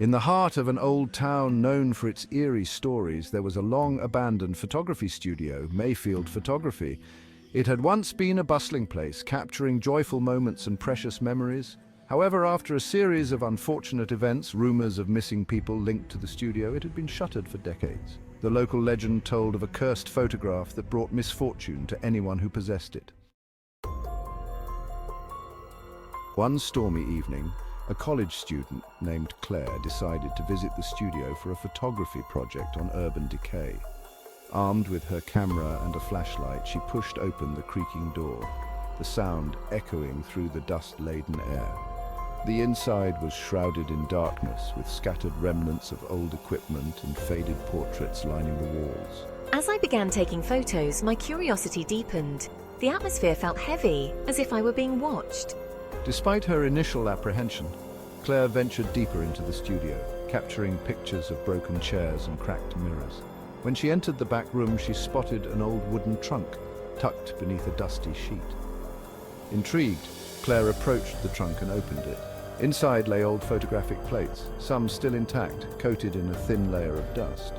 In the heart of an old town known for its eerie stories, there was a long-abandoned photography studio, Mayfield Photography. It had once been a bustling place, capturing joyful moments and precious memories. However, after a series of unfortunate events, rumors of missing people linked to the studio, it had been shuttered for decades. The local legend told of a cursed photograph that brought misfortune to anyone who possessed it. One stormy evening, a college student named Claire decided to visit the studio for a photography project on urban decay. Armed with her camera and a flashlight, she pushed open the creaking door, the sound echoing through the dust-laden air. The inside was shrouded in darkness, with scattered remnants of old equipment and faded portraits lining the walls. As I began taking photos, my curiosity deepened. The atmosphere felt heavy, as if I were being watched. Despite her initial apprehension, Claire ventured deeper into the studio, capturing pictures of broken chairs and cracked mirrors. When she entered the back room, she spotted an old wooden trunk tucked beneath a dusty sheet. Intrigued, Claire approached the trunk and opened it. Inside lay old photographic plates, some still intact, coated in a thin layer of dust.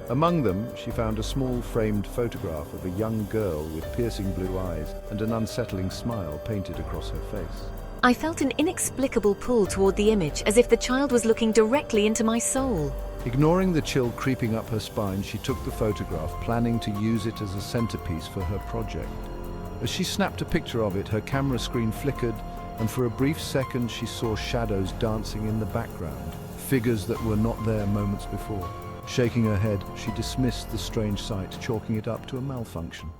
Among them, she found a small framed photograph of a young girl with piercing blue eyes and an unsettling smile painted across her face. I felt an inexplicable pull toward the image, as if the child was looking directly into my soul. Ignoring the chill creeping up her spine, she took the photograph, planning to use it as a centerpiece for her project. As she snapped a picture of it, her camera screen flickered, and for a brief second she saw shadows dancing in the background, figures that were not there moments before. Shaking her head, she dismissed the strange sight, chalking it up to a malfunction.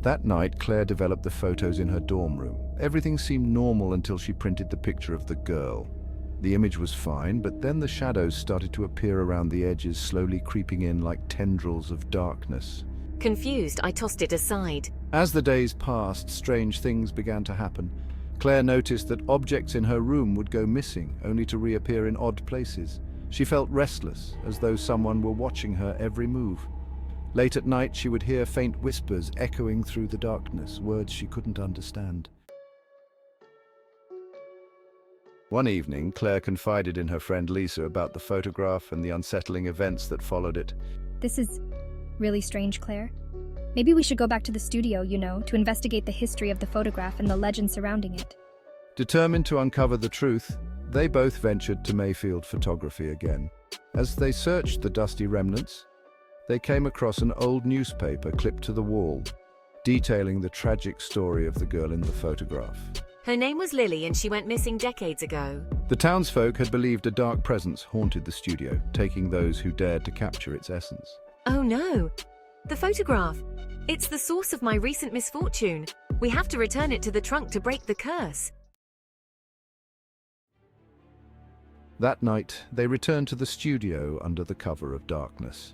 That night, Claire developed the photos in her dorm room. Everything seemed normal until she printed the picture of the girl. The image was fine, but then the shadows started to appear around the edges, slowly creeping in like tendrils of darkness. Confused, I tossed it aside. As the days passed, strange things began to happen. Claire noticed that objects in her room would go missing, only to reappear in odd places. She felt restless, as though someone were watching her every move. Late at night, she would hear faint whispers echoing through the darkness, words she couldn't understand. One evening, Claire confided in her friend Lisa about the photograph and the unsettling events that followed it. This is really strange, Claire. Maybe we should go back to the studio, to investigate the history of the photograph and the legend surrounding it. Determined to uncover the truth, they both ventured to Mayfield Photography again. As they searched the dusty remnants, they came across an old newspaper clipped to the wall, detailing the tragic story of the girl in the photograph. Her name was Lily, and she went missing decades ago. The townsfolk had believed a dark presence haunted the studio, taking those who dared to capture its essence. Oh no! The photograph! It's the source of my recent misfortune. We have to return it to the trunk to break the curse. That night, they returned to the studio under the cover of darkness.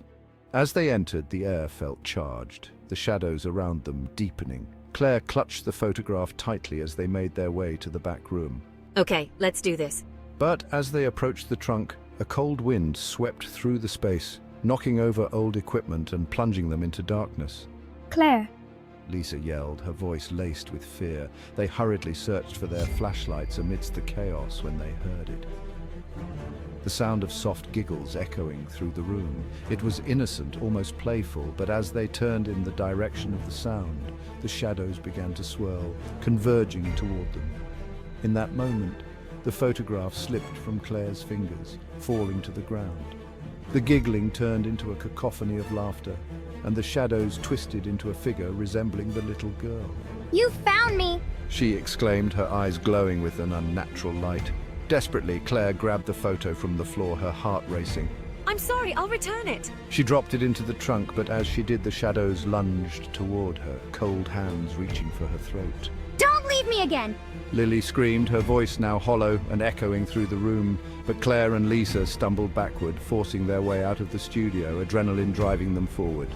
As they entered, the air felt charged, the shadows around them deepening. Claire clutched the photograph tightly as they made their way to the back room. Okay, let's do this. But as they approached the trunk, a cold wind swept through the space, knocking over old equipment and plunging them into darkness. Claire! Lisa yelled, her voice laced with fear. They hurriedly searched for their flashlights amidst the chaos when they heard it. The sound of soft giggles echoing through the room. It was innocent, almost playful, but as they turned in the direction of the sound, the shadows began to swirl, converging toward them. In that moment, the photograph slipped from Claire's fingers, falling to the ground. The giggling turned into a cacophony of laughter, and the shadows twisted into a figure resembling the little girl. You found me! She exclaimed, her eyes glowing with an unnatural light. Desperately, Claire grabbed the photo from the floor, her heart racing. I'm sorry, I'll return it. She dropped it into the trunk, but as she did, the shadows lunged toward her, cold hands reaching for her throat. Don't leave me again! Lily screamed, her voice now hollow and echoing through the room, but Claire and Lisa stumbled backward, forcing their way out of the studio, adrenaline driving them forward.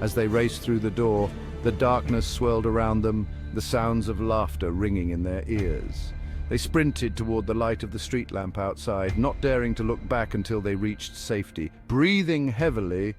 As they raced through the door, the darkness swirled around them, the sounds of laughter ringing in their ears. They sprinted toward the light of the street lamp outside, not daring to look back until they reached safety. Breathing heavily,